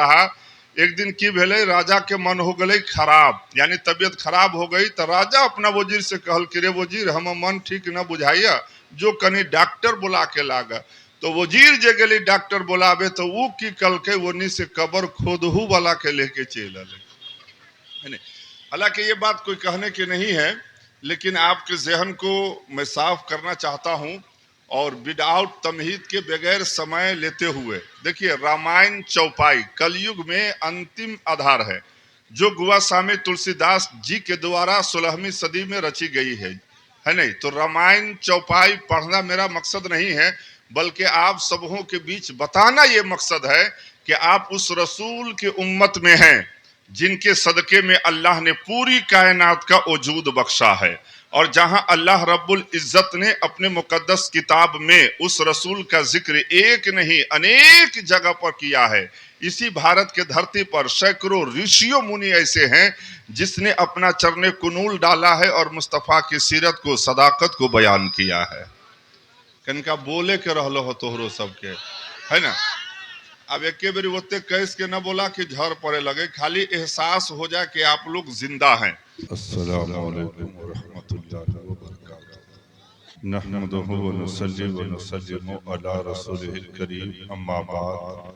रहा। एक दिन की भेले राजा के मन हो गई खराब, यानी तबियत खराब हो गई। तो राजा अपना वजीर से कहल कि रे वजीर, हम मन ठीक न बुझाइया, जो कनी डॉक्टर बुला के लागा। तो वजीर जे गली डॉक्टर बुलावे तो वो की कल के वनी से कबर खोदहू वाला के लेके चल आले। हालांकि ये बात कोई कहने की नहीं है, लेकिन आपके जहन को मैं साफ करना चाहता हूं और विदाउट तमहीद के बगैर समय लेते हुए देखिए, रामायण चौपाई कलयुग में अंतिम आधार है, जो गोस्वामी तुलसीदास जी के द्वारा 16वीं सदी में रची गई है नहीं। तो रामायण चौपाई पढ़ना मेरा मकसद नहीं है, बल्कि आप सबों के बीच बताना ये मकसद है कि आप उस रसूल के उम्मत में हैं जिनके सदके में अल्लाह ने पूरी कायनात का वजूद बख्शा है। और जहां अल्लाह रब्बुल इज्जत ने अपने मुकद्दस किताब में उस रसूल का जिक्र एक नहीं अनेक जगह पर किया है। इसी भारत के धरती पर सैकड़ों ऋषियों मुनि ऐसे हैं जिसने अपना चरने कुनूल डाला है और मुस्तफ़ा की सीरत को, सदाकत को बयान किया है। कनका बोले के रहलो हो तोहरो सबके, है ना। अब एक बारी ओते कैस के न बोला कि झड़ पड़े लगे, खाली एहसास हो जाए कि आप लोग जिंदा हैं। अस्सलामु अलैकुम व रहमतुल्लाहि व बरकातुहू। नहमदुहु व नुसल्ली व नुसल्लिमु अला रसूलिहिल करीम, अम्मा बाद,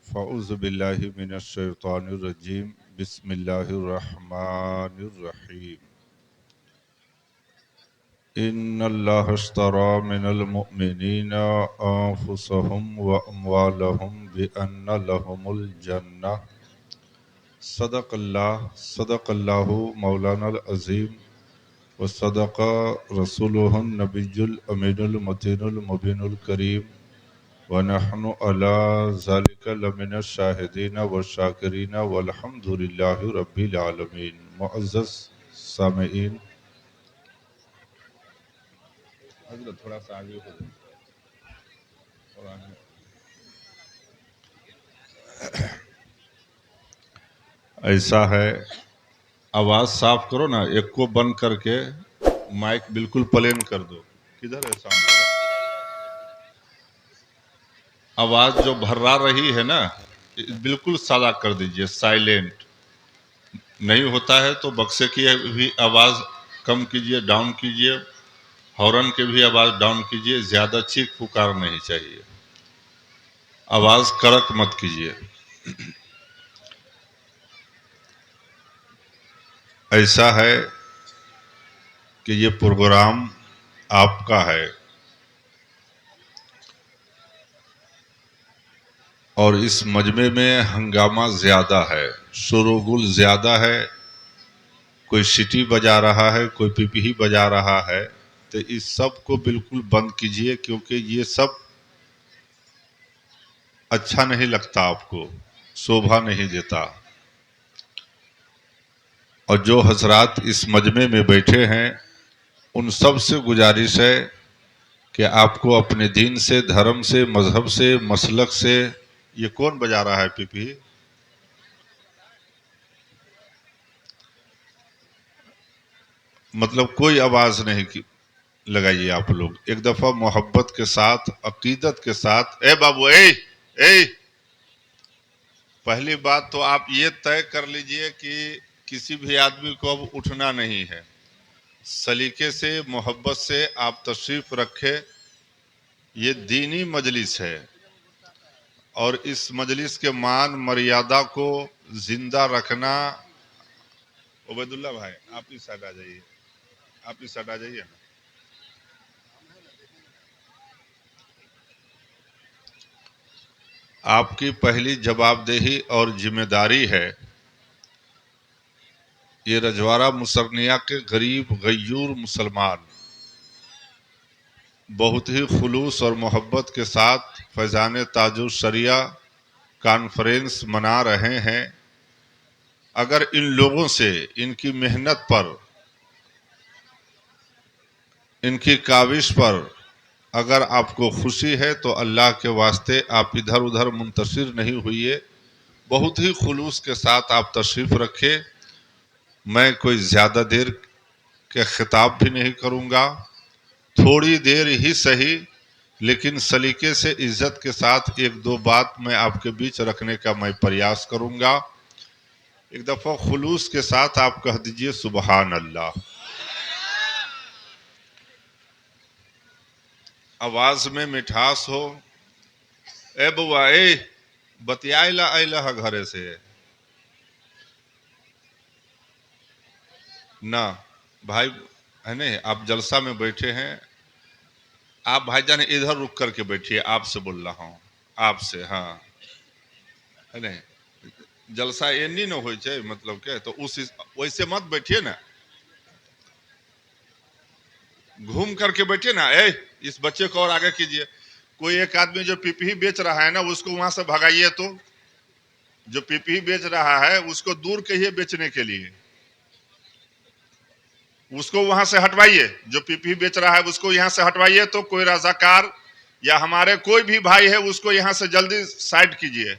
फ़अऊज़ु बिल्लाहि मिनश शैतानिर रजीम, बिस्मिल्लाहिर रहमानिर रहीम। इन्नल्लाह अश्तरा मिनल मुअमिनीना अनफुसहुम व अम्वालहुम बिअन्ना लहुमुल जन्नह। सदक़ल्लाहु मौलानाल अज़ीम व सदक़ रसूलुहुन नबियुल अमीनुल मतीनुल मुबीनुल करीम व नहनु अला ज़ालिका लमिनश शाहिदीन व शाकिरीन वल्हम्दुलिल्लाहि रब्बिल आलमीन। मुअज़्ज़ज़ सामीईन, थोड़ा सा आगे हो जाए। ऐसा है, आवाज साफ करो ना, एक को बंद करके माइक बिल्कुल प्लेन कर दो। किधर है सामने? आवाज जो भर्रा रही है ना, बिल्कुल सादा कर दीजिए, साइलेंट। नहीं होता है तो बक्से की भी आवाज कम कीजिए, डाउन कीजिए, हॉर्न के भी आवाज डाउन कीजिए। ज्यादा चीख पुकार नहीं चाहिए, आवाज कड़क मत कीजिए। ऐसा है कि ये प्रोग्राम आपका है और इस मजमे में हंगामा ज्यादा है, शोरगुल ज्यादा है। कोई सीटी बजा रहा है, कोई पीपीही बजा रहा है, तो इस सब को बिल्कुल बंद कीजिए, क्योंकि ये सब अच्छा नहीं लगता, आपको शोभा नहीं देता। और जो हजरात इस मजमे में बैठे हैं, उन सब से गुजारिश है कि आपको अपने दीन से, धर्म से, मजहब से, मसलक से। ये कौन बजा रहा है पीपी? मतलब कोई आवाज नहीं लगाइए आप लोग। एक दफा मोहब्बत के साथ, अकीदत के साथ। ए बाबू, ए पहली बात तो आप ये तय कर लीजिए कि किसी भी आदमी को अब उठना नहीं है। सलीके से, मोहब्बत से आप तशरीफ रखें। ये दीनी मजलिस है और इस मजलिस के मान मर्यादा को जिंदा रखना। उबैदुल्ला भाई, आप इस साइड आ जाइए, आप इस साइड आ जाइए ना। आपकी पहली जवाबदेही और जिम्मेदारी है, ये रजवाड़ा मुसरनिया के गरीब गयूर मुसलमान बहुत ही खुलूस और मोहब्बत के साथ फैज़ान ताजुर शरिया कॉन्फ्रेंस मना रहे हैं। अगर इन लोगों से, इनकी मेहनत पर, इनकी काविश पर अगर आपको खुशी है तो अल्लाह के वास्ते आप इधर उधर मुंतशिर नहीं हुई। बहुत ही खुलूस के साथ आप तशरीफ़ रखें। मैं कोई ज़्यादा देर के खिताब भी नहीं करूँगा, थोड़ी देर ही सही, लेकिन सलीके से इज्जत के साथ एक दो बात मैं आपके बीच रखने का मैं प्रयास करूंगा। एक दफा खुलूस के साथ आप कह दीजिए सुबहान अल्लाह। आवाज में मिठास हो। ए बुआ ए बतियाला अला घरे से ना भाई, है नहीं, आप जलसा में बैठे हैं, आप भाईजान इधर रुक करके बैठिए, आपसे बोल रहा हूँ, आपसे, हाँ, है नहीं, जलसा ये नहीं ना हो जाए, मतलब क्या, तो उस वैसे मत बैठिए ना, घूम करके बैठिए ना। इस बच्चे को और आगे कीजिए। कोई एक आदमी जो पीपीही बेच रहा है ना, उसको वहां से भगाइए। तो जो पीपीही बेच रहा है उसको दूर कहिए बेचने के लिए, उसको वहां से हटवाइए। जो पीपीही बेच रहा है उसको यहां से हटवाइए। तो कोई रजाकार या हमारे कोई भी भाई है उसको यहां से जल्दी साइड कीजिए।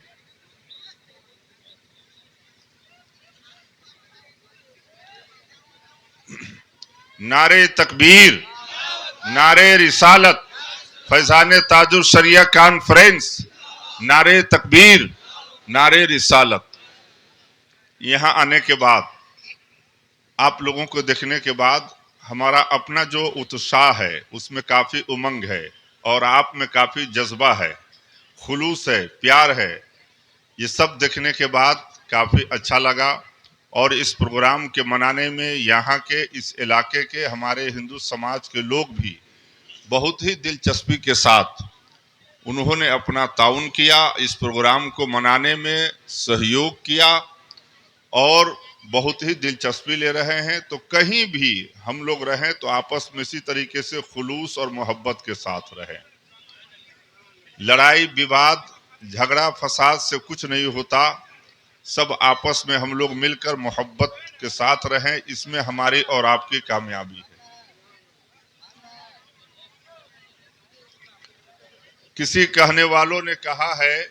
नारे तकबीर, नारे रिसालत, फैजान ताजुर शरिया कॉन्फ्रेंस, नारे तकबीर, नारे रिसालत। यहां आने के बाद, आप लोगों को देखने के बाद हमारा अपना जो उत्साह है उसमें काफी उमंग है और आप में काफी जज्बा है, खुलूस है, प्यार है। ये सब देखने के बाद काफी अच्छा लगा। और इस प्रोग्राम के मनाने में यहाँ के इस इलाके के हमारे हिंदू समाज के लोग भी बहुत ही दिलचस्पी के साथ उन्होंने अपना ताउन किया, इस प्रोग्राम को मनाने में सहयोग किया और बहुत ही दिलचस्पी ले रहे हैं। तो कहीं भी हम लोग रहें तो आपस में इसी तरीके से खुलूस और मोहब्बत के साथ रहें। लड़ाई विवाद झगड़ा फसाद से कुछ नहीं होता, सब आपस में हम लोग मिलकर मोहब्बत के साथ रहें, इसमें हमारी और आपकी कामयाबी है। किसी कहने वालों ने कहा है,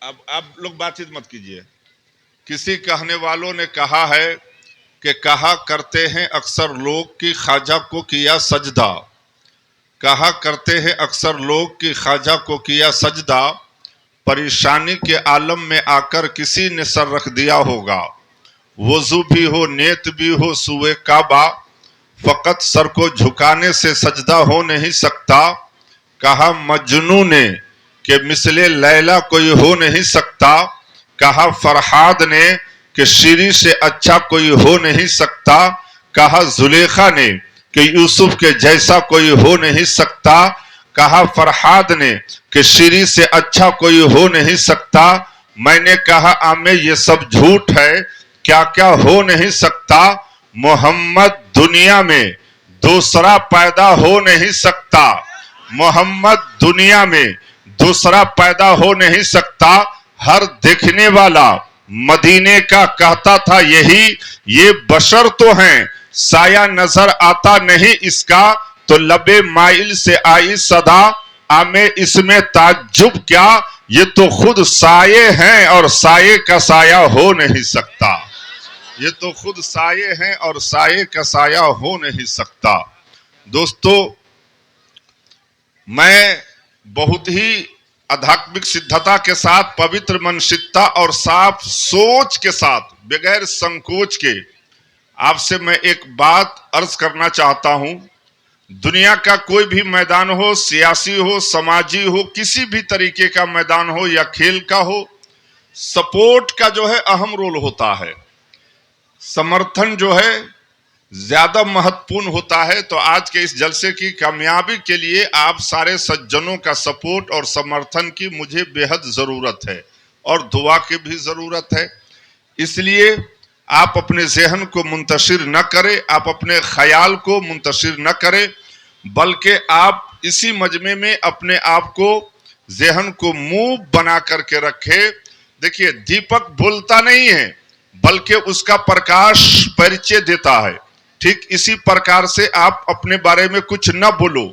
अब आप लोग बातचीत मत कीजिए। किसी कहने वालों ने कहा है कि कहा करते हैं अक्सर लोग कि ख्वाजा को किया सजदा, कहा करते हैं अक्सर लोग कि ख्वाजा को किया सजदा, परेशानी के आलम में आकर किसी ने सर रख दिया होगा। वजू भी हो नेत भी हो सुए काबा, फकत सर को झुकाने से सजदा हो नहीं सकता। कहा मजनू ने कि मिसले लैला कोई हो नहीं सकता, कहा फरहाद ने कि शीरी से अच्छा कोई हो नहीं सकता, कहा जुलेखा ने कि यूसुफ के जैसा कोई हो नहीं सकता, कहा फरहाद ने कि शीरी से अच्छा कोई हो नहीं सकता। मैंने कहा आमे ये सब झूठ है, क्या क्या हो नहीं सकता। मोहम्मद दुनिया में दूसरा पैदा हो नहीं सकता, मोहम्मद दुनिया में दूसरा पैदा हो नहीं सकता। हर देखने वाला मदीने का कहता था यही, ये बशर तो हैं साया नजर आता नहीं इसका, तो लबे माइल से आई सदा आमे इसमें ताज्जुब क्या, ये तो खुद साये हैं और साये का साया हो नहीं सकता। ये तो खुद साये हैं और साये का साया हो नहीं सकता। दोस्तों, मैं बहुत ही आध्यात्मिक सिद्धता के साथ, पवित्र मानसिकता और साफ सोच के साथ, बगैर संकोच के आपसे मैं एक बात अर्ज करना चाहता हूं। दुनिया का कोई भी मैदान हो, सियासी हो, समाजी हो, किसी भी तरीके का मैदान हो या खेल का हो, सपोर्ट का जो है अहम रोल होता है, समर्थन जो है ज्यादा महत्वपूर्ण होता है। तो आज के इस जलसे की कामयाबी के लिए आप सारे सज्जनों का सपोर्ट और समर्थन की मुझे बेहद जरूरत है और दुआ की भी जरूरत है। इसलिए आप अपने जहन को मुंतशिर न करें, आप अपने ख्याल को मुंतशिर न करें, बल्कि आप इसी मजमे में अपने आप को, जहन को मुंह बना करके रखें। देखिए, दीपक बोलता नहीं है बल्कि उसका प्रकाश परिचय देता है। ठीक इसी प्रकार से आप अपने बारे में कुछ न बोलो,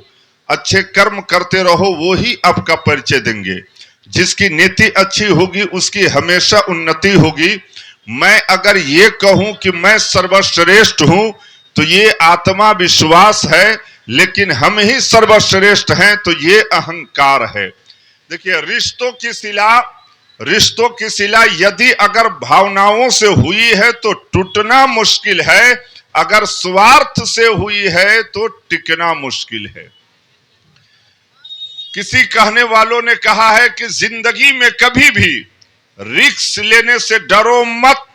अच्छे कर्म करते रहो, वो ही आपका परिचय देंगे। जिसकी नीति अच्छी होगी उसकी हमेशा उन्नति होगी। मैं अगर ये कहूं कि मैं सर्वश्रेष्ठ हूं तो ये आत्मा विश्वास है, लेकिन हम ही सर्वश्रेष्ठ हैं, तो ये अहंकार है। देखिए, रिश्तों की सिला यदि अगर भावनाओं से हुई है तो टूटना मुश्किल है, अगर स्वार्थ से हुई है तो टिकना मुश्किल है। किसी कहने वालों ने कहा है कि जिंदगी में कभी भी रिस्क लेने से डरो मत,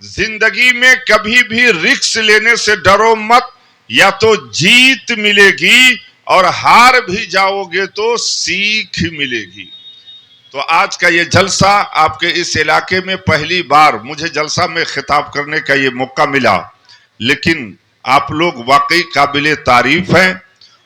जिंदगी में कभी भी रिस्क लेने से डरो मत, या तो जीत मिलेगी और हार भी जाओगे तो सीख मिलेगी। तो आज का ये जलसा आपके इस इलाके में पहली बार मुझे जलसा में खिताब करने का ये मौका मिला, लेकिन आप लोग वाकई काबिले तारीफ हैं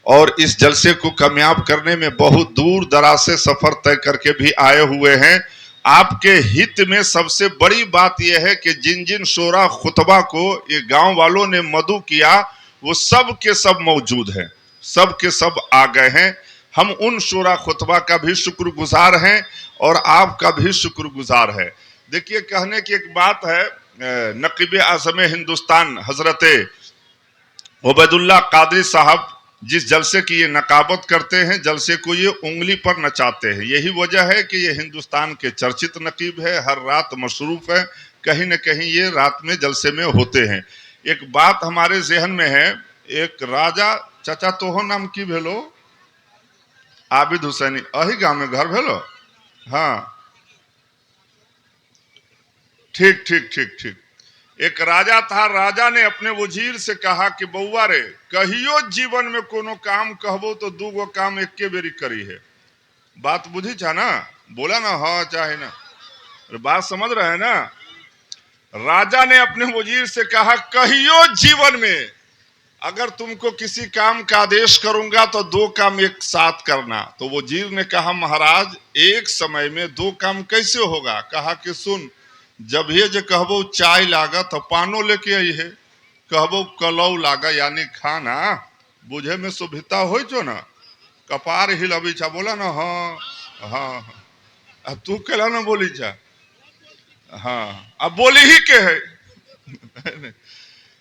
और इस जलसे को कामयाब करने में बहुत दूर दराज से सफर तय करके भी आए हुए हैं। आपके हित में सबसे बड़ी बात यह है कि जिन जिन शोरा खुतबा को ये गांव वालों ने मदु किया, वो सब के सब मौजूद हैं, सब के सब आ गए हैं। हम उन शोरा खुतबा का भी शुक्रगुजार हैं और आपका भी शुक्रगुजार है। देखिए, कहने की एक बात है, नकीब आज़म हिंदुस्तान हजरत उबैदुल्लाह कादरी साहब जिस जलसे की ये नकाबत करते हैं, जलसे को ये उंगली पर नचाते हैं। यही वजह है कि ये हिंदुस्तान के चर्चित नकीब है, हर रात मशरूफ है, कहीं न कहीं ये रात में जलसे में होते हैं। एक बात हमारे जहन में है, एक राजा चाचा तोहो नाम की भेलो, आबिद हुसैनी, अही गांव में घर भेलो। हाँ, ठीक ठीक ठीक ठीक। एक राजा था, राजा ने अपने वजीर से कहा कि बउआ रे, कहियो जीवन में कोनो काम कहबो तो दूगो काम एके बेरी करी है। बात बुझी छा ना? बोला ना हाँ चाहे ना, बात समझ रहे हैं ना? राजा ने अपने वजीर से कहा, कहियो जीवन में अगर तुमको किसी काम का आदेश करूंगा तो दो काम एक साथ करना। तो वजीर ने कहा, महाराज एक समय में दो काम कैसे होगा? कहा कि सुन, जब ये जो कहबो चाय लागा तो पानो लेके आई है, कहबो कलौ लागा यानी खाना, बुझे में सुविधा हो जो ना, कपार हिलबी छा, बोला ना हाँ हाँ, अब तू केला ना बोली छा, हाँ अब बोली ही के है।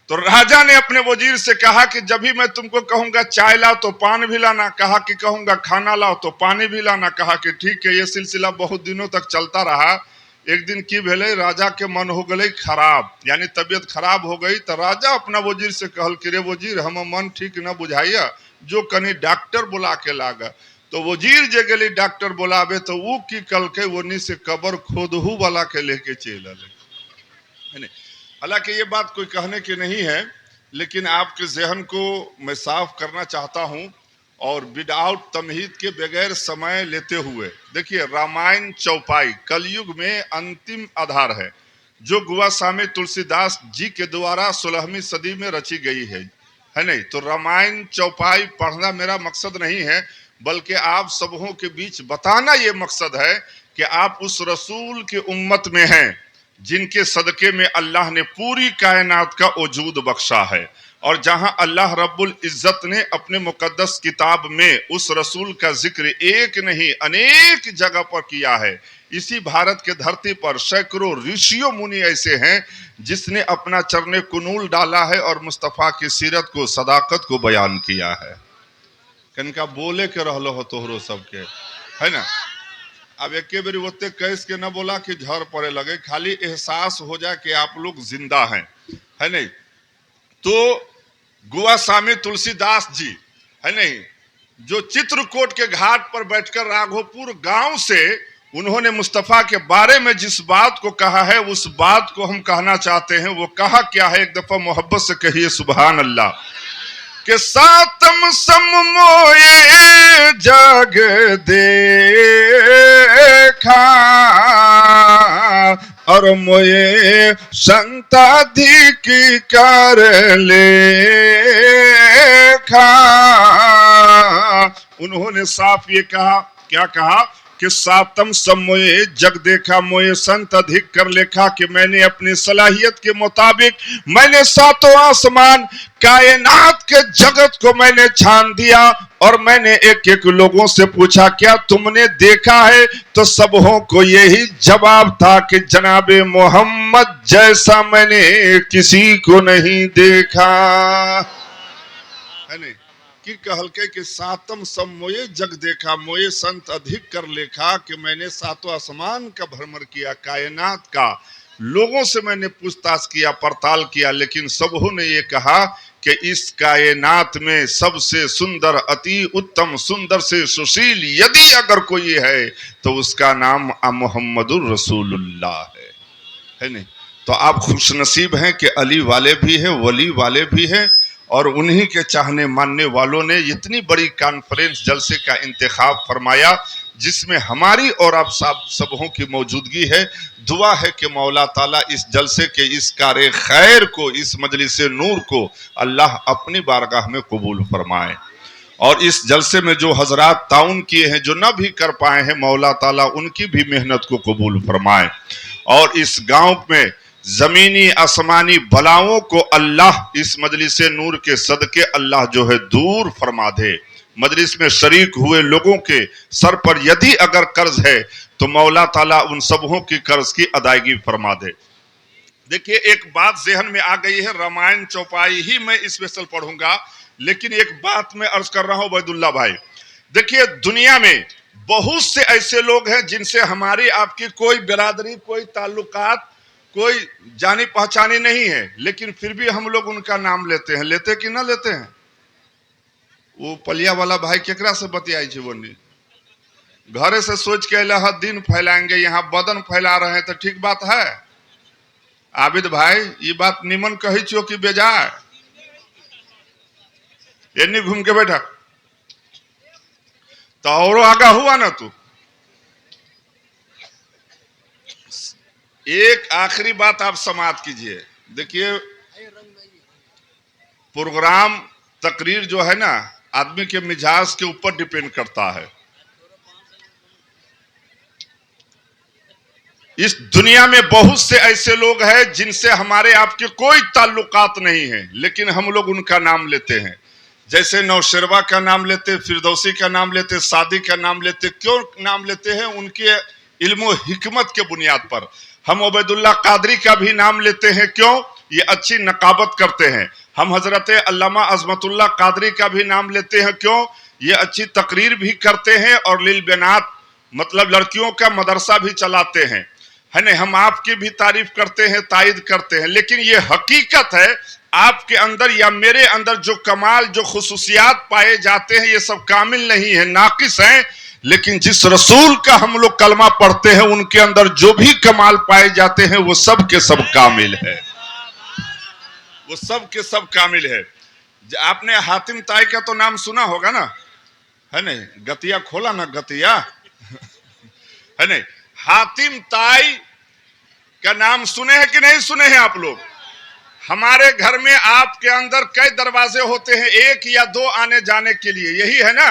तो राजा ने अपने वजीर से कहा कि जब भी मैं तुमको कहूंगा चाय लाओ तो पान भी लाना, कहा कि कहूंगा खाना लाओ तो पानी भी लाना। कहा कि ठीक है। ये सिलसिला बहुत दिनों तक चलता रहा। एक दिन की भेले, राजा के मन हो गई खराब, यानी तबीयत खराब हो गई। तो राजा अपना वजीर से कहल कि रे वजीर, हम मन ठीक न बुझाइया, जो कनी डॉक्टर बुला के लागा। तो वजीर जे गली डॉक्टर बुलावे तो वो की कल के वनी से कबर खोदहू वाला के लेके चल आले। हालांकि ये बात कोई कहने की नहीं है, लेकिन आपके जहन को मैं साफ करना चाहता हूं और विदाउट तमहीद के बगैर समय लेते हुए। देखिए, रामायण चौपाई कलयुग में अंतिम आधार है, जो गोस्वामी तुलसीदास जी के द्वारा 16वीं सदी में रची गई है नहीं? तो रामायण चौपाई पढ़ना मेरा मकसद नहीं है, बल्कि आप सबों के बीच बताना ये मकसद है कि आप उस रसूल के उम्मत में हैं जिनके सदके में अल्लाह ने पूरी कायनात का वजूद बख्शा है। और जहां अल्लाह रब्बुल इज्जत ने अपने मुकद्दस किताब में उस रसूल का जिक्र एक नहीं अनेक जगह पर किया है। इसी भारत के धरती पर सैकड़ों ऋषियों मुनि ऐसे हैं जिसने अपना चरने कुनूल डाला है और मुस्तफ़ा की सीरत को, सदाकत को बयान किया है। कनका बोले के रहलो हो तोहरो सबके, है ना? अब एक बेरी ओते कैस के न बोला कि झर पड़े लगे, खाली एहसास हो जाए कि आप लोग जिंदा हैं, है नहीं? तो गोस्वामी तुलसीदास जी, है नहीं, जो चित्रकूट के घाट पर बैठकर राघोपुर गांव से उन्होंने मुस्तफ़ा के बारे में जिस बात को कहा है, उस बात को हम कहना चाहते हैं। वो कहा क्या है? एक दफा मोहब्बत से कहिए सुभान अल्लाह। के सातम सम मोए जग देखा और मोए संताधिक कर लेखा। उन्होंने साफ ये कहा, क्या कहा? कि सातम सब मोए जग देखा, मोए संत अधिक कर लेखा। कि मैंने अपनी सलाहियत के मुताबिक मैंने सातों आसमान कायनात के जगत को मैंने छान दिया। और मैंने एक एक लोगों से पूछा क्या तुमने देखा है? तो सबों को यही जवाब था कि जनाबे मोहम्मद जैसा मैंने किसी को नहीं देखा, है नहीं? की कहलके कि सातम सब मोये जग देखा, मोये संत अधिक कर लेखा, कि मैंने सातों आसमान का भ्रमण किया, कायनात का लोगों से मैंने पूछताछ किया, पड़ताल किया, लेकिन सबों ने ये कहा कि इस कायनात में सबसे सुंदर, अति उत्तम, सुंदर से सुशील यदि अगर कोई है तो उसका नाम मोहम्मदुर रसूलुल्लाह है नहीं? तो आप खुशनसीब हैं कि अली वाले भी हैं, वली वाले भी हैं, और उन्हीं के चाहने मानने वालों ने इतनी बड़ी कॉन्फ्रेंस जलसे का इंतखाब फरमाया, जिसमें हमारी और आप सबों की मौजूदगी है। दुआ है कि मौला ताला इस जलसे के इस कार्य खैर को, इस मजलिस नूर को अल्लाह अपनी बारगाह में कबूल फरमाए, और इस जलसे में जो हजरात ताउन किए हैं, जो न भी कर पाए हैं, मौला ताला उनकी भी मेहनत को कबूल फरमाए, और इस गांव में जमीनी आसमानी बलाओं को अल्लाह इस मजलिस नूर के सदके अल्लाह जो है दूर फरमा दे। मजलिस में शरीक हुए लोगों के सर पर यदि अगर कर्ज है तो मौला ताला उन सबों की कर्ज की अदायगी फरमा दे। देखिए, एक बात जहन में आ गई है, रामायण चौपाई ही मैं स्पेशल पढ़ूंगा, लेकिन एक बात मैं अर्ज कर रहा हूं बैदुल्ला भाई। देखिए, दुनिया में बहुत से ऐसे लोग हैं जिनसे हमारी आपकी कोई बिरादरी, कोई ताल्लुकात, कोई जानी पहचानी नहीं है, लेकिन फिर भी हम लोग उनका नाम लेते हैं। लेते कि ना लेते हैं? वो पलिया वाला भाई केकरा से बतियाई छे, बोनी घरे से सोच के अल्लाह दिन फैलाएंगे, यहाँ बदन फैला रहे हैं, तो ठीक बात है? आबिद भाई, ये बात निमन कही छो कि बेजाय? एनी घूम के बैठा तो और आगा हुआ ना तू। एक आखिरी बात आप समाप्त कीजिए। देखिए, प्रोग्राम तकरीर जो है ना, आदमी के मिजाज के ऊपर डिपेंड करता है। इस दुनिया में बहुत से ऐसे लोग हैं जिनसे हमारे आपके कोई ताल्लुकात नहीं है, लेकिन हम लोग उनका नाम लेते हैं। जैसे नौशेरवा का नाम लेते, फिरदौसी का नाम लेते, सादी का नाम लेते। क्यों नाम लेते हैं? उनके इल्म हिकमत के बुनियाद पर। हम उबैदुल्ला कादरी का भी नाम लेते हैं। क्यों? ये अच्छी नकाबत करते हैं। हम हजरत अल्लामा अजमतुल्लाह कादरी का भी नाम लेते हैं। क्यों? ये अच्छी तकरीर भी करते हैं और लिल बेनात, मतलब लड़कियों का मदरसा भी चलाते हैं, है नहीं? हम आपकी भी तारीफ करते हैं, तायद करते हैं, लेकिन ये हकीकत है, आपके अंदर या मेरे अंदर जो कमाल, जो खुसूसियात पाए जाते हैं, ये सब कामिल नहीं है, नाकिस हैं। लेकिन जिस रसूल का हम लोग कलमा पढ़ते हैं, उनके अंदर जो भी कमाल पाए जाते हैं, वो सब के सब कामिल है, वो सब के सब कामिल है। आपने हातिम ताई का तो नाम सुना होगा ना, है नहीं? गतिया खोला ना, गतिया है नहीं? हातिम ताई का नाम सुने हैं कि नहीं सुने हैं आप लोग? हमारे घर में आपके अंदर कई दरवाजे होते हैं, एक या दो आने जाने के लिए, यही है ना?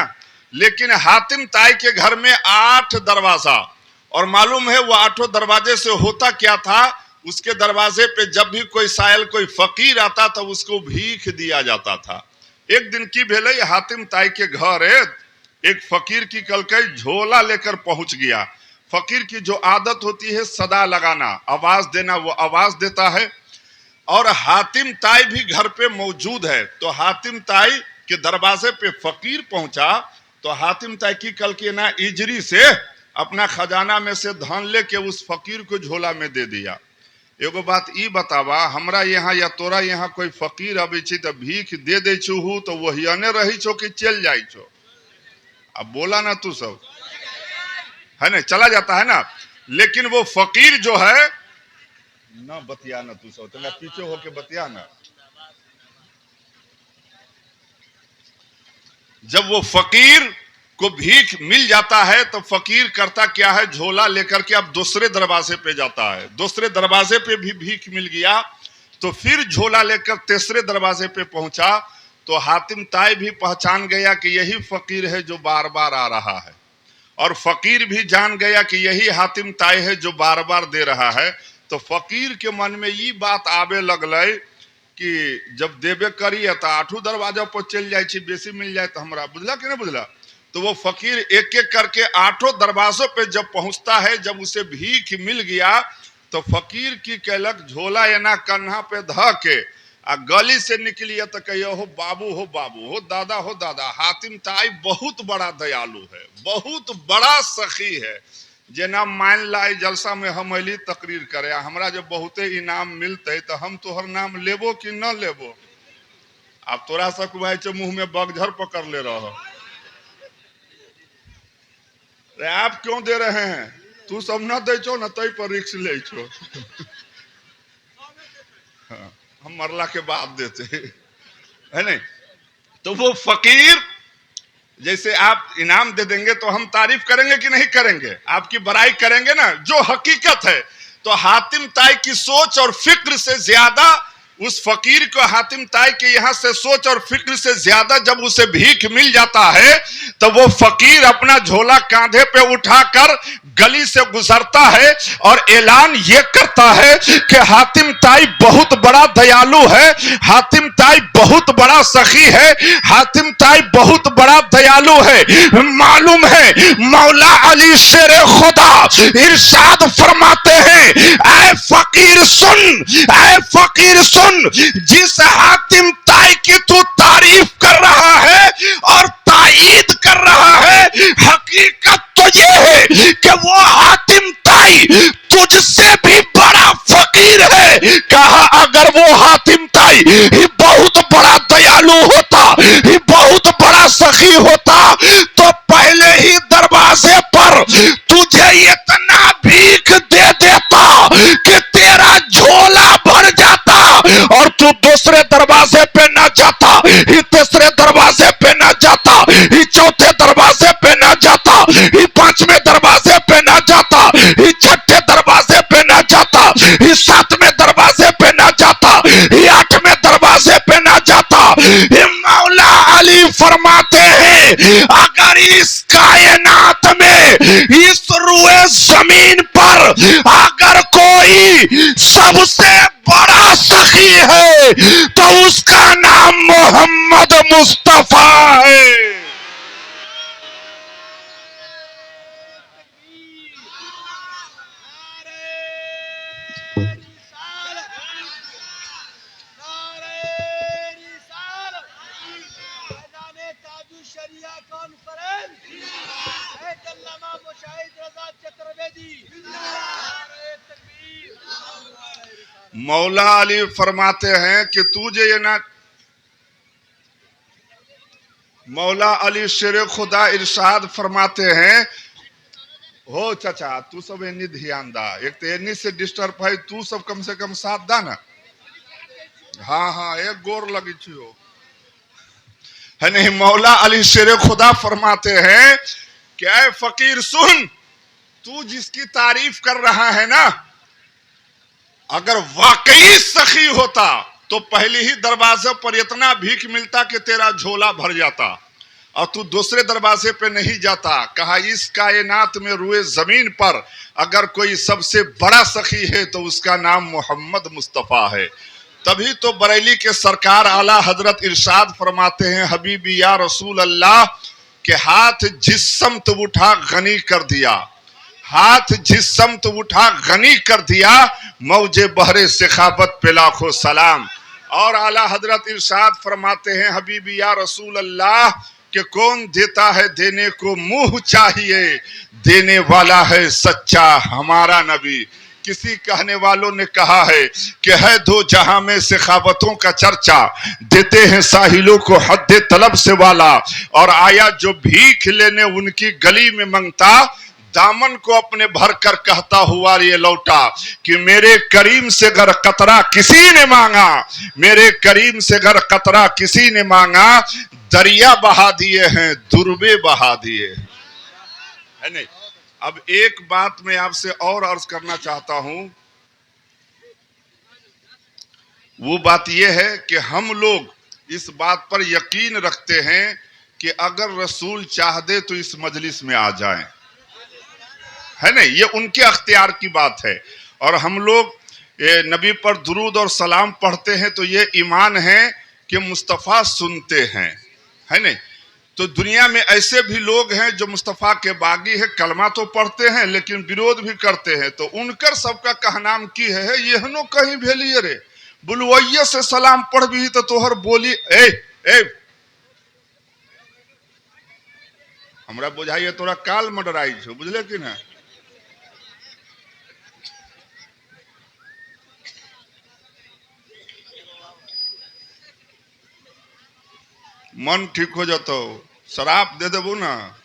लेकिन हातिम ताई के घर में 8 दरवाजा, और मालूम है वो 8 दरवाजे से होता क्या था? उसके दरवाजे पे जब भी कोई सायल, कोई फकीर आता था, उसको भीख दिया जाता था। एक दिन की भेले, हातिम ताई के घर एक फकीर की कलकई झोला लेकर पहुंच गया। फकीर की जो आदत होती है सदा लगाना, आवाज देना, वो आवाज देता है, और हातिम ताई भी घर पे मौजूद है। तो हातिम ताई के दरवाजे पे फकीर पहुंचा, तो हातिम ताई की कल के ना इजरी से अपना खजाना में से धन लेके उस फकीर को झोला में दे दिया। एगो बात ई बतावा, हमरा यहाँ या तोरा यहाँ कोई फकीर अभी छी तो भीख दे दे छू तो वही अने रही छो कि चल जाई छो? अब बोला ना तू सब, है ना? चला जाता है ना। लेकिन वो फकीर जो है ना, बतिया ना तू सब, तो पीछे होके बतिया ना। जब वो फकीर को भीख मिल जाता है तो फकीर करता क्या है? झोला लेकर के अब दूसरे दरवाजे पे जाता है। दूसरे दरवाजे पे भी भीख मिल गया, तो फिर झोला लेकर तीसरे दरवाजे पे पहुंचा, तो हातिम ताई भी पहचान गया कि यही फकीर है जो बार बार आ रहा है, और फकीर भी जान गया कि यही हातिम ताई है जो बार बार दे रहा है। तो फकीर के मन में ये बात आवे लगल कि जब देवे करिए तो 8 दरवाजा पर चल जाए, बेसी मिल जाए तो हमरा, बुझला कि नहीं बुझला? तो वो फकीर एक एक करके 8 दरवाजों पे जब पहुंचता है, जब उसे भीख मिल गया, तो फकीर की कहलक झोला एना कन्हा पे ध के आ गली से निकलिए तो कहिए हो बाबू हो दादा हातिम ताई बहुत बड़ा दयालु है, बहुत बड़ा सखी है। जेना मान लाई जलसा में हम अली तकरीर करे, हमरा जब बहुते इनाम मिलते तो हम तोहर नाम लेबो कि न लेबो? अब तोरा सक मुंह में बगझर पकड़ ले रहो, आप क्यों दे रहे हैं? तू सब न दे छो न तई पर रिक्स ले छो। हाँ, हम मरला के बाद देते है नहीं। तो वो फकीर जैसे आप इनाम दे देंगे तो हम तारीफ करेंगे कि नहीं करेंगे? आपकी बड़ाई करेंगे ना, जो हकीकत है। तो हातिम ताई की सोच और फिक्र से ज्यादा उस फकीर को, हातिम ताई के यहाँ से सोच और फिक्र से ज्यादा जब उसे भीख मिल जाता है तो वो फकीर अपना झोला कांधे पे उठाकर गली से गुजरता है और ऐलान ये करता है कि हातिम ताई बहुत बड़ा दयालु है, हातिम ताई बहुत बड़ा सखी है, हातिम ताई बहुत बड़ा दयालु है। मालूम है मौला अली शेर खुदा इरशाद फरमाते हैं, ऐ फकीर सुन, ऐ फकीर सुन, जिस हातिम ताई की तू तारीफ कर रहा है और तायीद कर रहा है, हकीकत तो ये है कि वो हातिम ताई तुझसे भी बड़ा फकीर है। कहा अगर वो हातिम ताई ही बहुत बड़ा दयालु होता, ही बहुत बड़ा सखी होता तो पहले ही दरवाजे पर तुझे इतना भीख दे देता कि तेरा झोला भर जाता और तू दूसरे दरवाजे पे न जाता, ही तीसरे दरवाजे पे न जाता, ही चौथे दरवाजे पे न जाता, ही पांचवें दरवाजे पे न जाता, ही छठे दरवाजे पे न जाता, ही सातवें दरवाजे पे न जाता, ही आठवें दरवाजे पे न जाता। ये मौला अली फरमाते हैं अगर इस कायनात में, इस रुए जमीन पर अगर कोई सबसे बड़ा सखी है तो उसका नाम मोहम्मद मुस्तफा है। मौला अली फरमाते हैं कि तुझे ये ना, मौला अली शेर खुदा इरशाद फरमाते हैं, हो चाचा तू सब एनी ध्यान दा, एक तो एनी से डिस्टर्ब है, तू सब कम से कम साथ दा ना। हाँ हाँ एक गोर लगी छो है नहीं। मौला अली शेर खुदा फरमाते हैं क्या फकीर सुन, तू जिसकी तारीफ कर रहा है ना, अगर वाकई सखी होता तो पहले ही दरवाजे पर इतना भीख मिलता कि तेरा झोला भर जाता और तू दूसरे दरवाजे पे नहीं जाता। कहा इस कायनात में रुए जमीन पर अगर कोई सबसे बड़ा सखी है तो उसका नाम मोहम्मद मुस्तफा है। तभी तो बरेली के सरकार आला हजरत इरशाद फरमाते हैं, हबीबी या रसूल अल्लाह के हाथ जिस समत उठा गनी कर दिया, हाथ जिस समत उठा गनी कर दिया, मौजे बहरे सखावत पे लाखों सलाम। और आला हजरत इरशाद फरमाते हैं, हबीबी या रसूल अल्लाह कि कौन देता है देने को मुंह चाहिए, देने वाला है सच्चा हमारा नबी। किसी कहने वालों ने कहा है कि है दो जहां में सखावतों का चर्चा, देते हैं साहिलों को हद तलब से वाला, और आया जो भीख लेने उनकी गली में मंगता, दामन को अपने भर कर कहता हुआ ये लौटा कि मेरे करीम से अगर कतरा किसी ने मांगा, मेरे करीम से अगर कतरा किसी ने मांगा, दरिया बहा दिए हैं दुर्बे बहा दिए है नहीं। अब एक बात मैं आपसे और अर्ज करना चाहता हूं, वो बात यह है कि हम लोग इस बात पर यकीन रखते हैं कि अगर रसूल चाह दे तो इस मजलिस में आ जाएं, है नहीं, ये उनके अख्तियार की बात है। और हम लोग नबी पर दुरूद और सलाम पढ़ते हैं तो ये ईमान है कि मुस्तफ़ा सुनते हैं, है नहीं। तो दुनिया में ऐसे भी लोग हैं जो मुस्तफ़ा के बागी है, कलमा तो पढ़ते हैं लेकिन विरोध भी करते हैं, तो उनकर सबका कहनाम की है यहनो कहीं भेलिए रे, बुलवैया से सलाम पढ़ भी तो तोहर बोली ए ए हमरा बुझाइए तोरा काल मडराई छो, बुझले कि ना। मन ठीक हो जातो, शराब दे देबू ना।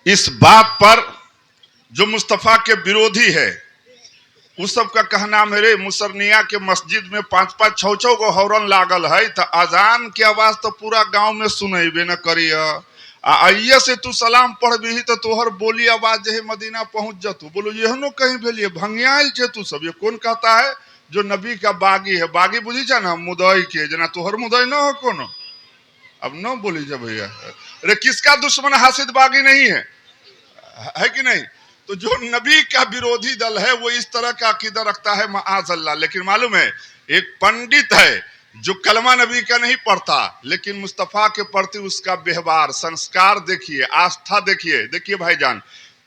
इस बात पर जो मुस्तफा के विरोधी है उस सब का कहना मेरे मुसरनिया के मस्जिद में 5-5 6-6 को हॉर्न लागल है तो अजान के आवाज तो पूरा गांव में सुनेबे न करिय। आइये से तू सलाम पढ़ भी तो तोहर बोली आवाज जे मदीना पहुंच जतू। बोलो यहनो कहीं भेलिए भंगियाल छे तू सब। ये कौन कहता है जो नबी का बागी है? बागी बुझी छा ना मुदई के, जना तोहर मुदई न हो कोनो। अब न बोली जा भैया, अरे किसका दुश्मन हासिद बागी नहीं है कि नहीं? तो जो नबी का विरोधी दल है वो इस तरह का अकीदा रखता है माअज़ल्लाह। लेकिन मालूम है एक पंडित है जो कलमा नबी का नहीं पढ़ता लेकिन मुस्तफा के प्रति उसका व्यवहार संस्कार देखिए, आस्था देखिए। देखिए भाईजान,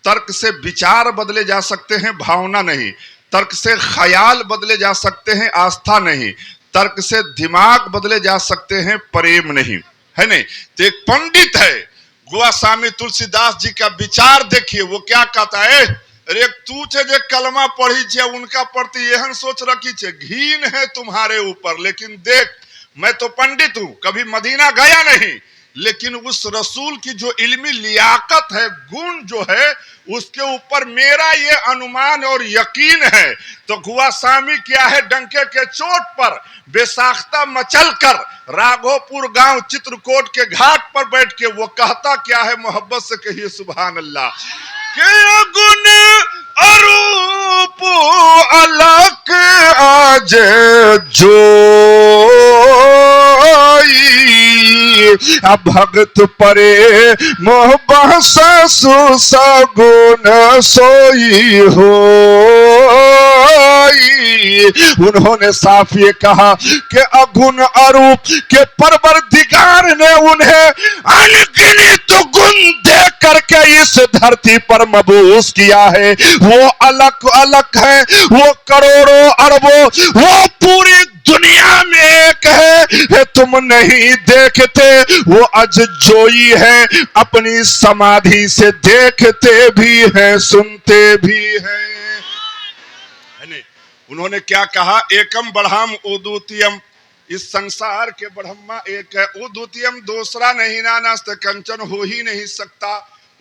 तर्क से विचार बदले जा सकते हैं, भावना नहीं। तर्क से ख्याल बदले जा सकते हैं, आस्था नहीं। तर्क से दिमाग बदले जा सकते हैं, प्रेम नहीं, है नहीं। तो एक पंडित है गोस्वामी तुलसीदास जी का विचार देखिए, वो क्या कहता है? अरे तू छे जे कलमा पढ़ी छे उनका प्रति एहन सोच रखी छे, घीन है तुम्हारे ऊपर। लेकिन देख, मैं तो पंडित हूं, कभी मदीना गया नहीं, लेकिन उस रसूल की जो इल्मी लियाकत है, गुण जो है, उसके ऊपर मेरा ये अनुमान और यकीन है। तो गोस्वामी क्या है, डंके के चोट पर बेसाख्ता मचल कर राघोपुर गांव चित्रकूट के घाट पर बैठ के वो कहता क्या है? मोहब्बत से कहिए सुभान अल्लाह। के गुण अरूप अलग आज जो भगत परे मोहब्बत सगुन सोई हो। उन्होंने साफ ये कहा कि अगुण अरूप के परवरदिगार ने उन्हें अनगिनत गुण दे करके इस धरती पर मबूस किया है। वो अलग अलग है, वो करोड़ों अरबों, वो पूरी दुनिया में एक है, तुम नहीं देखते। वो अजजोई है, अपनी समाधि से देखते भी हैं, सुनते भी हैं। उन्होंने क्या कहा? एकम बढ़ाम उद्वितीयम, इस संसार के ब्रह्मा एक है, उद्वितीयम दूसरा नहीं, नानास्त कंचन हो ही नहीं सकता।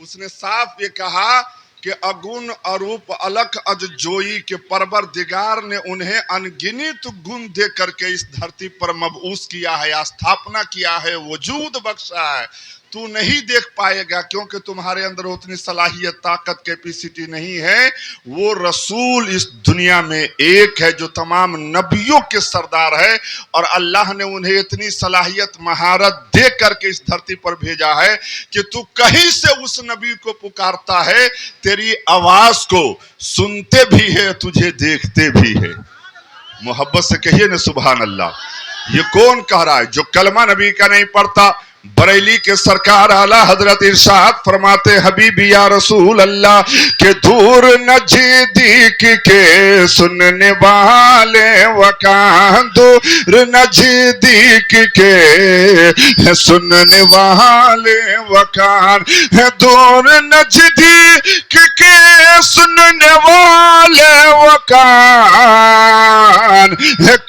उसने साफ ये कहा कि अगुण अरूप अलख अजजोई के परवरदिगार ने उन्हें अनगिनत गुण दे करके इस धरती पर मबऊस किया है, स्थापना किया है, वजूद बख्शा है। तू नहीं देख पाएगा क्योंकि तुम्हारे अंदर उतनी सलाहियत, ताकत, कैपेसिटी नहीं है। वो रसूल इस दुनिया में एक है जो तमाम नबियों के सरदार है, और अल्लाह ने उन्हें इतनी सलाहियत, महारत दे करके इस धरती पर भेजा है कि तू कहीं से उस नबी को पुकारता है, तेरी आवाज को सुनते भी है, तुझे देखते भी है। मोहब्बत से कहिए ना सुभान अल्लाह। ये कौन कह रहा है? जो कलमा नबी का नहीं पढ़ता। बरेली के सरकार आला हजरत इरशाद फरमाते, हबीबी या रसूल अल्लाह के दूर नजदीक के सुनने वाले वकान, दूर नजदीक के सुनने वाले वकान, दूर नजदीक के सुनने वाले वकान,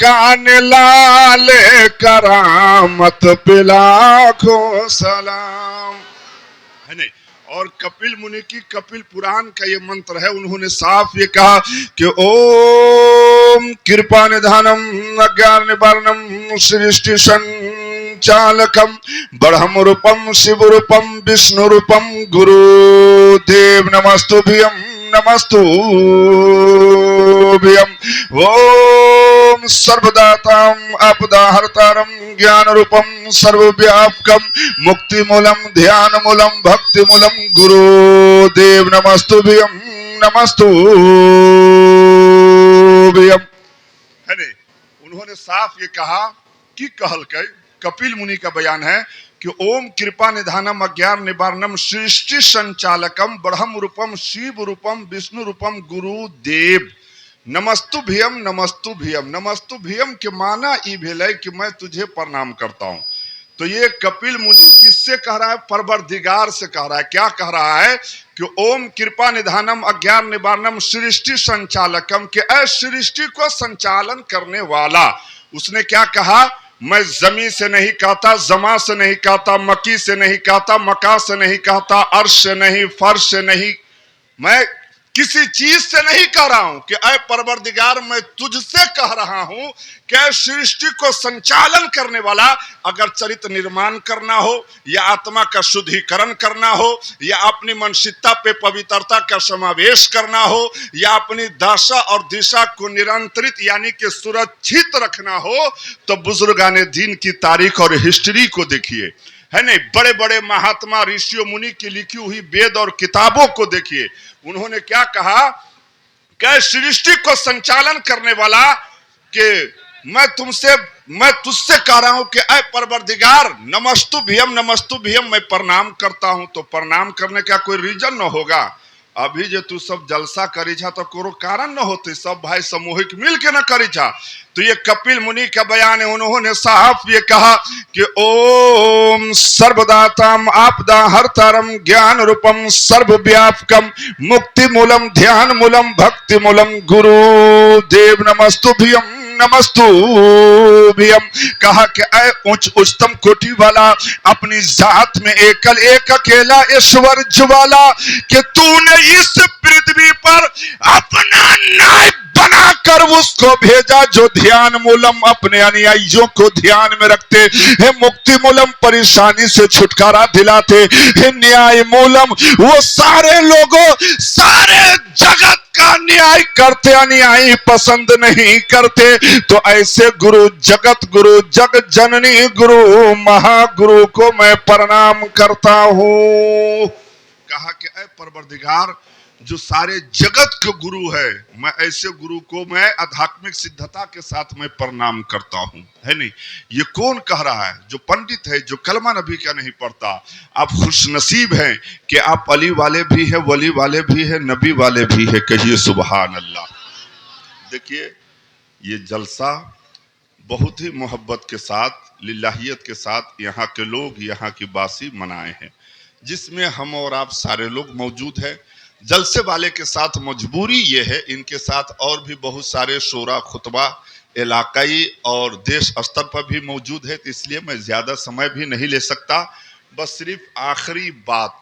कान लाले करामत पिला को सलाम, है नहीं। और कपिल मुनि की कपिल पुराण का ये मंत्र है। उन्होंने साफ ये कहा कि ओम कृपा निधानम अज्ञान निवारणम सृष्टि संचालकम ब्रह्म रूपम शिव रूपम विष्णु रूपम गुरुदेव नमस्तुभ्यं नमस्तुभ्यं। ओम सर्वदाताम आपदाहर्तारम ज्ञान रूपम सर्वव्यापकम मुक्ति मूलम ध्यान मूलम भक्ति मूलम गुरुदेव नमस्तुभ्यं नमस्तुभ्यं, है नहीं। उन्होंने साफ ये कहा कि कहल कई कपिल मुनि का बयान है कि ओम कृपा निधानम अज्ञान निवारणम सृष्टि संचालकम ब्रह्म रूपम शिव रूपम विष्णु रूपम गुरुदेव नमस्तु भियम नमस्तु भियम। नमस्तु भियम के माना ई भेलै कि मैं तुझे प्रणाम करता हूं। तो ये कपिल मुनि किससे कह रहा है? परवरदिगार से कह रहा है। क्या कह रहा है कि ओम कृपा निधानम अज्ञान निवारणम सृष्टि संचालकम, के सृष्टि को संचालन करने वाला। उसने क्या कहा? मैं जमी से नहीं कहता, जमा से नहीं कहता, मकी से नहीं कहता, मका से नहीं कहता, अर्श से नहीं, फर्श से नहीं, मैं किसी चीज से नहीं कह रहा हूं कि ऐ परवरदिगार मैं तुझसे कह रहा हूं कि सृष्टि को संचालन करने वाला। अगर चरित्र निर्माण करना हो या आत्मा का शुद्धिकरण करना हो या अपनी मानसिकता पे पवित्रता का समावेश करना हो या अपनी दशा और दिशा को नियंत्रित यानी कि सुरक्षित रखना हो, तो बुजुर्गाने दीन की तारीख और हिस्ट्री को देखिए, है नहीं, बड़े बड़े महात्मा ऋषियों मुनि की लिखी हुई वेद और किताबों को देखिए। उन्होंने क्या कहा कि सृष्टि को संचालन करने वाला कि मैं तुझसे कह रहा हूं कि ऐ परवरदिगार नमस्तु भियम मैं प्रणाम करता हूं। तो प्रणाम करने का कोई रीजन न होगा? अभी जो तू सब जलसा करी छा तो कोनो कारण न होते, सब भाई सामूहिक मिल के न करी छा। तो ये कपिल मुनि का बयान है। उन्होंने साफ ये कहा कि ओम सर्वदाताम आपदा हरतारम ज्ञान रूपम सर्वव्यापकम मुक्ति मूलम ध्यान मूलम भक्ति मूलम गुरुदेव नमस्तुभ्यम नमस्तु भीम। कहा कि ऐ उच्च उच्चतम कोटि वाला, अपनी जात में एकल एक अकेला ईश्वर ज्वाला, कि तूने इस पृथ्वी पर अपना नायक बनाकर उसको भेजा जो ध्यान मूलम अपने अनुयायियों को ध्यान में रखते हैं, मुक्ति मूलम परेशानी से छुटकारा दिलाते हैं, न्याय मूलम वो सारे लोगों सारे जगत का न्याय करते, अन्यायी पसंद नहीं करते। तो ऐसे गुरु जग जननी गुरु महागुरु को मैं प्रणाम करता हूं। कहा कि ऐ परवरदिगार जो सारे जगत के गुरु है, मैं ऐसे गुरु को मैं आध्यात्मिक सिद्धता के साथ मैं प्रणाम करता हूं। है नहीं, ये कौन कह रहा है? जो पंडित है, जो कलमा नबी का नहीं पढ़ता। आप खुशनसीब हैं कि आप अली वाले भी हैं, वली वाले भी हैं, नबी वाले भी हैं। कहिए सुभान अल्लाह। देखिए ये जलसा बहुत ही मोहब्बत के साथ, लिल्लाहियत के साथ यहाँ के लोग, यहाँ की बासी मनाए हैं, जिसमें हम और आप सारे लोग मौजूद हैं। जलसे वाले के साथ मजबूरी ये है, इनके साथ और भी बहुत सारे शोरा खुतबा इलाकाई और देश स्तर पर भी मौजूद है, तो इसलिए मैं ज़्यादा समय भी नहीं ले सकता। बस सिर्फ आखिरी बात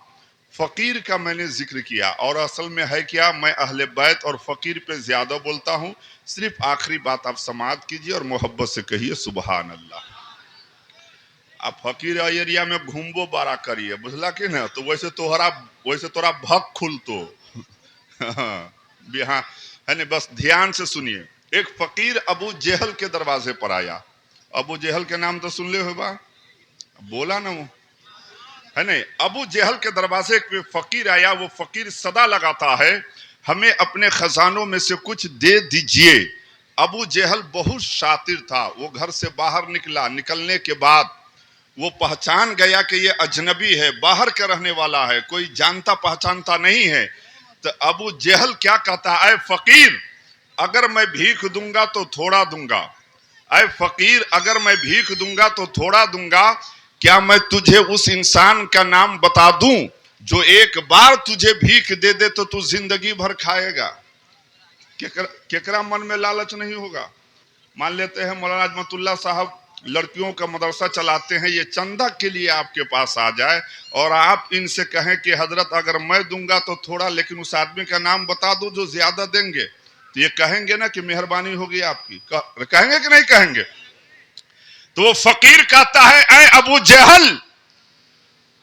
फ़कीर का मैंने जिक्र किया, और असल में है क्या, मैं अहले बैत और फ़कीर पे ज़्यादा बोलता हूँ। सिर्फ आखिरी बात आप समाअत कीजिए और मोहब्बत से कहिए सुबहान अल्लाह। आप फकीर एरिया में घूमबो बारा करिए, बुझला कि ना, तो वैसे तोरा भक खुल तो हाँ है नहीं। बस ध्यान से सुनिए। एक फकीर अबू जेहल के दरवाजे पर आया। अबू जेहल के नाम तो सुन ले होगा, बोला ना वो, है नहीं। अबू जेहल के दरवाजे पे फकीर आया। वो फकीर सदा लगाता है, हमें अपने खजानों में से कुछ दे दीजिए। अबू जेहल बहुत शातिर था। वो घर से बाहर निकला, निकलने के बाद वो पहचान गया कि ये अजनबी है, बाहर का रहने वाला है, कोई जानता पहचानता नहीं है। तो अबू जेहल क्या कहता है, ऐ फकीर अगर मैं भीख दूंगा तो थोड़ा दूंगा, ऐ फकीर अगर मैं भीख दूंगा तो थोड़ा दूंगा, क्या मैं तुझे उस इंसान का नाम बता दूं जो एक बार तुझे भीख दे दे तो तू जिंदगी भर खाएगा? केकरा मन में लालच नहीं होगा? मान लेते हैं मौलाना अजमतुल्लाह साहब लड़कियों का मदरसा चलाते हैं, ये चंदा के लिए आपके पास आ जाए और आप इनसे कहें कि हजरत अगर मैं दूंगा तो थोड़ा, लेकिन उस आदमी का नाम बता दो जो ज्यादा देंगे, तो ये कहेंगे ना कि मेहरबानी होगी आपकी, कहेंगे कि नहीं कहेंगे? तो वो फकीर कहता है, ऐ अबू जेहल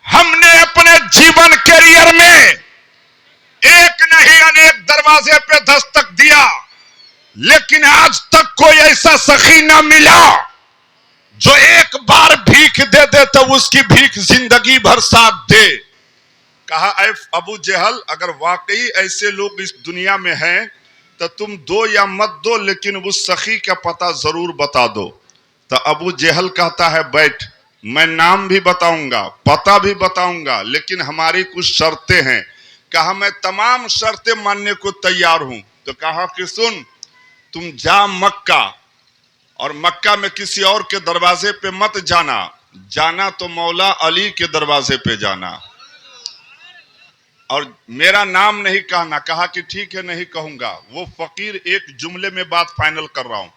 हमने अपने जीवन कैरियर में एक नहीं अनेक दरवाजे पे दस्तक दिया, लेकिन आज तक कोई ऐसा सखी ना मिला जो एक बार भीख दे दे तो उसकी भीख जिंदगी भर साथ दे। कहा, ऐ अबू जेहल अगर वाकई ऐसे लोग इस दुनिया में हैं तो तुम दो या मत दो, लेकिन उस सखी का पता जरूर बता दो। तो अबू जेहल कहता है बैठ, मैं नाम भी बताऊंगा, पता भी बताऊंगा, लेकिन हमारी कुछ शर्तें हैं। कहा मैं तमाम शर्तें मानने को तैयार हूं। तो कहा कि सुन, तुम जा मक्का, और मक्का में किसी और के दरवाजे पे मत जाना, जाना तो मौला अली के दरवाजे पे जाना, और मेरा नाम नहीं कहना। कहा कि ठीक है, नहीं कहूंगा। वो फकीर, एक जुमले में बात फाइनल कर रहा हूं,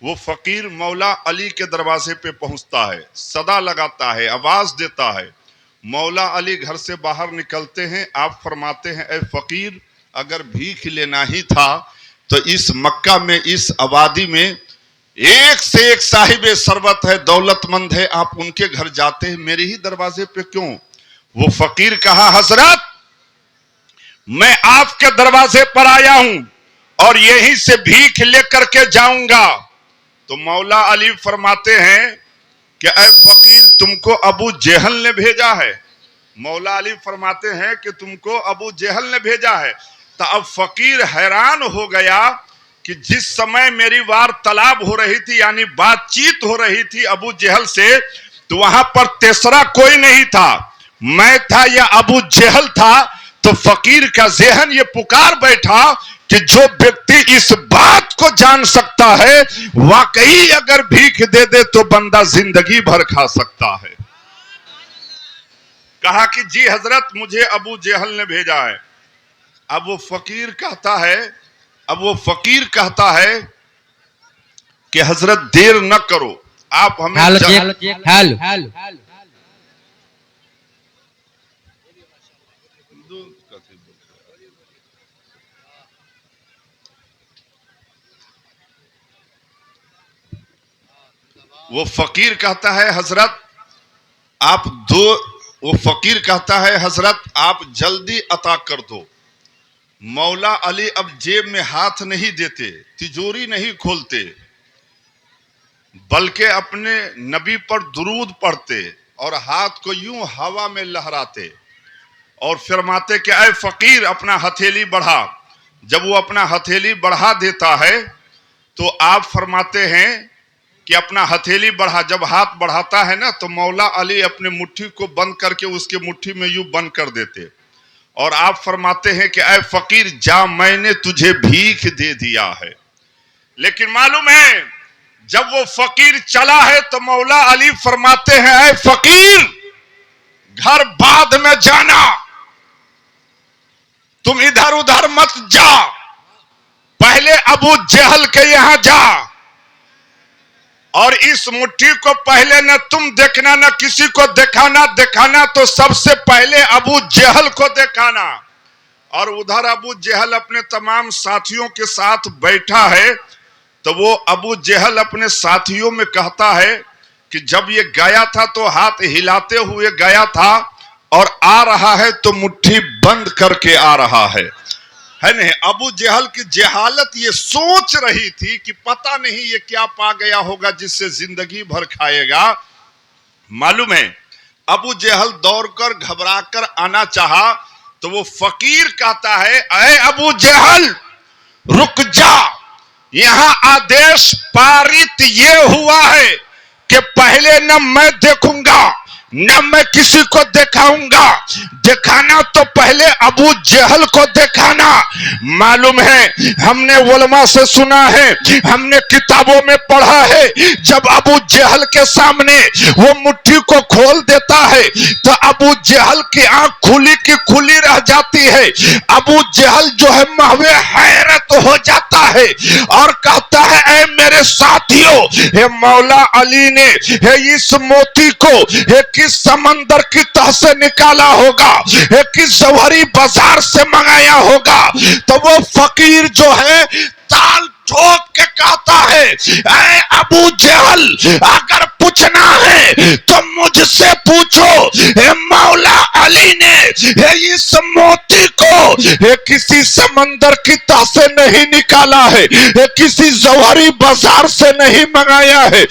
वो फकीर मौला अली के दरवाजे पे पहुंचता है, सदा लगाता है, आवाज देता है। मौला अली घर से बाहर निकलते हैं। आप फरमाते हैं, ए फकीर, अगर भीख लेना ही था तो इस मक्का में, इस आबादी में एक से एक साहिब सरवत है, दौलतमंद है, आप उनके घर जाते हैं, मेरे ही दरवाजे पे क्यों? वो फकीर कहा, हजरत मैं आपके दरवाजे पर आया हूं और यहीं से भीख लेकर के जाऊंगा। तो मौला अली फरमाते हैं कि ऐ फकीर, तुमको अबू जेहल ने भेजा है। मौला अली फरमाते हैं कि तुमको अबू जेहल ने भेजा है। तो अब फकीर हैरान हो गया कि जिस समय मेरी वार्तालाप हो रही थी, यानी बातचीत हो रही थी अबू जेहल से, तो वहां पर तीसरा कोई नहीं था, मैं था या अबू जेहल था। तो फकीर का ज़हन ये पुकार बैठा कि जो व्यक्ति इस बात को जान सकता है, वाकई अगर भीख दे दे तो बंदा जिंदगी भर खा सकता है। कहा कि जी हजरत, मुझे अबू जेहल ने भेजा है। अब वो फकीर कहता है कि हजरत देर न करो, आप हमें वो फकीर कहता है हजरत आप जल्दी अता कर दो। मौला अली अब जेब में हाथ नहीं देते, तिजोरी नहीं खोलते, बल्कि अपने नबी पर दुरूद पढ़ते और हाथ को यूं हवा में लहराते और फरमाते कि ऐ फकीर, अपना हथेली बढ़ा। जब वो अपना हथेली बढ़ा देता है तो आप फरमाते हैं कि अपना हथेली बढ़ा। जब हाथ बढ़ाता है ना, तो मौला अली अपने मुट्ठी को बंद करके उसके मुट्ठी में यूं बंद कर देते और आप फरमाते हैं कि ऐ फकीर, जा, मैंने तुझे भीख दे दिया है। लेकिन मालूम है, जब वो फकीर चला है तो मौला अली फरमाते हैं, ऐ फकीर, घर बाद में जाना, तुम इधर उधर मत जा, पहले अबू जेहल के यहां जा, और इस मुट्ठी को पहले न तुम देखना, न किसी को दिखाना तो सबसे पहले अबू जेहल को दिखाना। और उधर अबू जेहल अपने तमाम साथियों के साथ बैठा है। तो वो अबू जेहल अपने साथियों में कहता है कि जब ये गया था तो हाथ हिलाते हुए गया था, और आ रहा है तो मुट्ठी बंद करके आ रहा है नहीं। अबू जेहल की जहालत ये सोच रही थी कि पता नहीं ये क्या पा गया होगा जिससे जिंदगी भर खाएगा। मालूम है, अबू जेहल दौड़कर घबराकर आना चाहा तो वो फकीर कहता है, अरे अबू जेहल रुक जा, यहां आदेश पारित ये हुआ है कि पहले न मैं देखूंगा न मैं किसी को दिखाऊंगा, दिखाना तो पहले अबू जेहल को दिखाना। मालूम है, हमने उलमा से सुना है, हमने किताबों में पढ़ा है, जब अबू जेहल के सामने वो मुट्ठी को खोल देता है तो अबू जेहल की आंख खुली की खुली रह जाती है। अबू जेहल जो है महवे हैरत हो जाता है और कहता है, ऐ मेरे साथियों, हे मौला अली ने इस मोती को किस समंदर की तह से निकाला होगा, किस जौहरी बाजार से मंगाया होगा। तो वो फकीर जो है ताल ठोक के कहता है, ऐ अबू जेहल, अगर पूछना है तो मुझसे पूछो, मौला अली ने इस मोती को किसी समंदर की तह से नहीं निकाला है, किसी जौहरी बाजार से नहीं मंगाया है,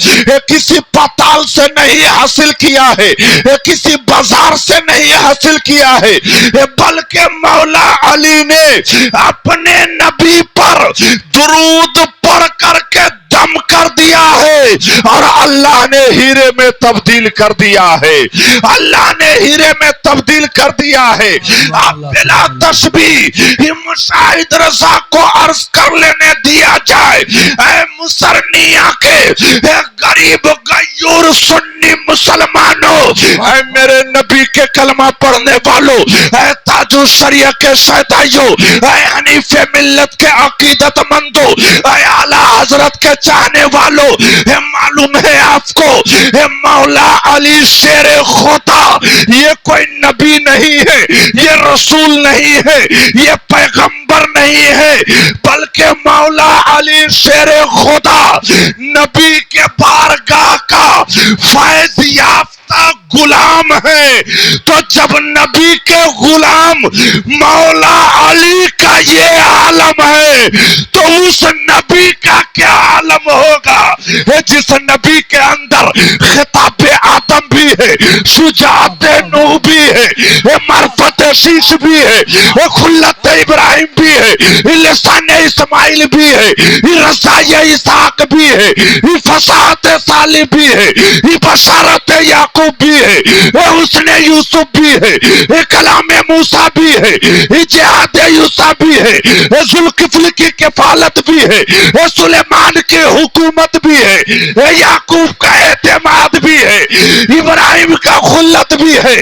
किसी पाताल से नहीं हासिल किया है, किसी बाजार से नहीं हासिल किया है, बल्कि मौला अली ने अपने नबी पर दुरूद पढ़ करके दम कर दिया है। और अल्लाह ने हीरे में तब्दील कर दिया है, अल्लाह ने हीरे में तब्दील कर दिया है। अब बिला तस्बीह मुशाहिद रजा को अर्ज कर लेने दिया जाए, ऐ मुसरनिया के गरीब गयूर सुन्नी मुसलमानों, ऐ मेरे नबी के कलमा पढ़ने वालों, ऐ ताजु शरिया के शहदाइयों, ऐ हनीफे मिल्लत के अकीदतमंदों, ऐ आला हजरत के चाहने वालों, मालूम है आपको मौला अली शेर खुदा ये कोई नबी नहीं है, ये रसूल नहीं है, ये पैगंबर नहीं है, बल्कि मौला अली शेर खुदा नबी के बारगाह का फैज याफ्ता गुलाम है। तो जब नबी के गुलाम मौला अली का ये आलम है तो उस नबी का क्या आलम होगा, जिस नबी के अंदर खिताब आदम भी है, शुजात नूह भी है, मार्फत शीश भी है, खुल्लत इब्राहिम भी है, लिसान इस्माइल भी है, रसाय इसहाक भी है, फसाहत सालिह भी है, बशारत याकूब भी है, उसने यूसुफ भी है, कलाम मूसा भी है, जिहाद यूसा भी है, जुल्किफ्ल की किफालत भी है, सुलेमान की हुकूमत भी है, याकूब का एतमाद भी है, इब्राहिम का खुल्लत भी है।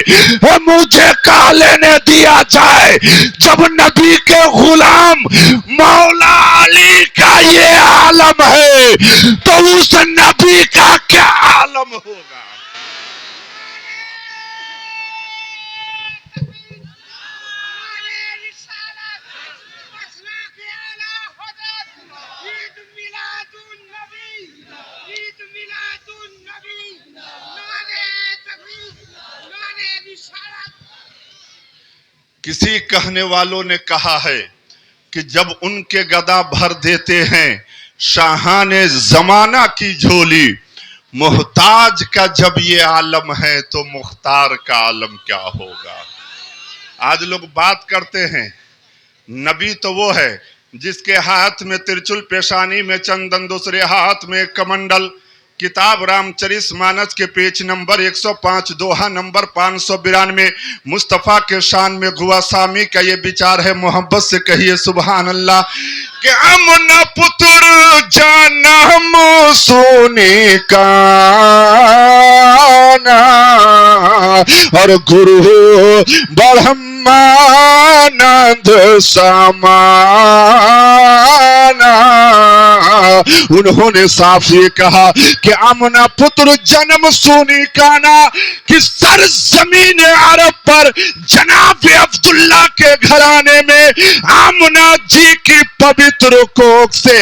मुझे कह लेने दिया जाए जब नबी के गुलाम मौला अली का ये आलम है तो उस नबी का क्या आलम होगा। किसी कहने वालों ने कहा है कि जब उनके गदा भर देते हैं शाहाने जमाना की झोली, मोहताज का जब ये आलम है तो मुख्तार का आलम क्या होगा। आज लोग बात करते हैं नबी तो वो है जिसके हाथ में तिरचुल, पेशानी में चंदन, दूसरे हाथ में कमंडल। किताब रामचरितमानस के पेज नंबर 105 दोहा नंबर 592 मुस्तफ़ा के शान में गुआ सामी का ये विचार है। मोहब्बत से कहिए सुभान अल्लाह। कि अमना पुत्र जन्म सोने का और गुरु ब्रह्मानंद समाना। उन्होंने साफ ये कहा कि आमना पुत्र जन्म सोने का ना, कि सर जमीन अरब पर जनाब अब्दुल्ला के घराने में आमना जी की पवित्र कोख से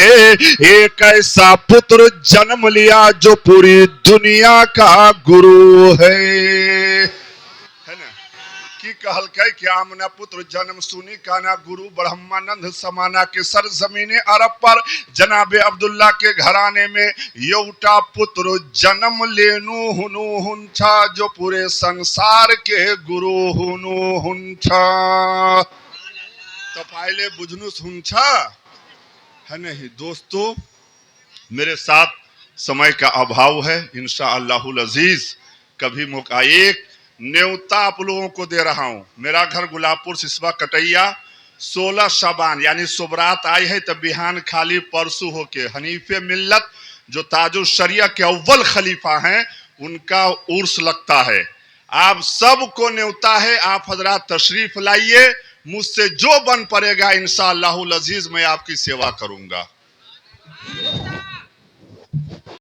एक ऐसा पुत्र जन्म लिया जो पूरी दुनिया का गुरु है ना। की कहल कह कि आमना पुत्र जन्म सुनी काना गुरु ब्रह्मानंद समाना के सर जमीने अरब पर जनाब अब्दुल्ला के घराने में यौटा पुत्र जन्म लेनु हुनु हुंछा जो पूरे संसार के गुरु हुनु हुंछा। तो पहले बुझनुस हुंछा है नहीं। दोस्तों मेरे साथ समय का अभाव है, इंशाअल्लाहुल अजीज कभी मौका एक न्योता आप लोगों को दे रहा हूं। मेरा घर गुलाबपुर सिसवा कटैया 16 शाबान यानी सुबरात आई है तब बिहान खाली परसों होके हनीफे मिल्लत जो ताजुल शरिया के अव्वल खलीफा हैं उनका उर्स लगता है। आप सबको न्योता है, आप हजरात तशरीफ लाइए, मुझसे जो बन पड़ेगा इंशाअल्लाहुल अजीज मैं आपकी सेवा करूंगा।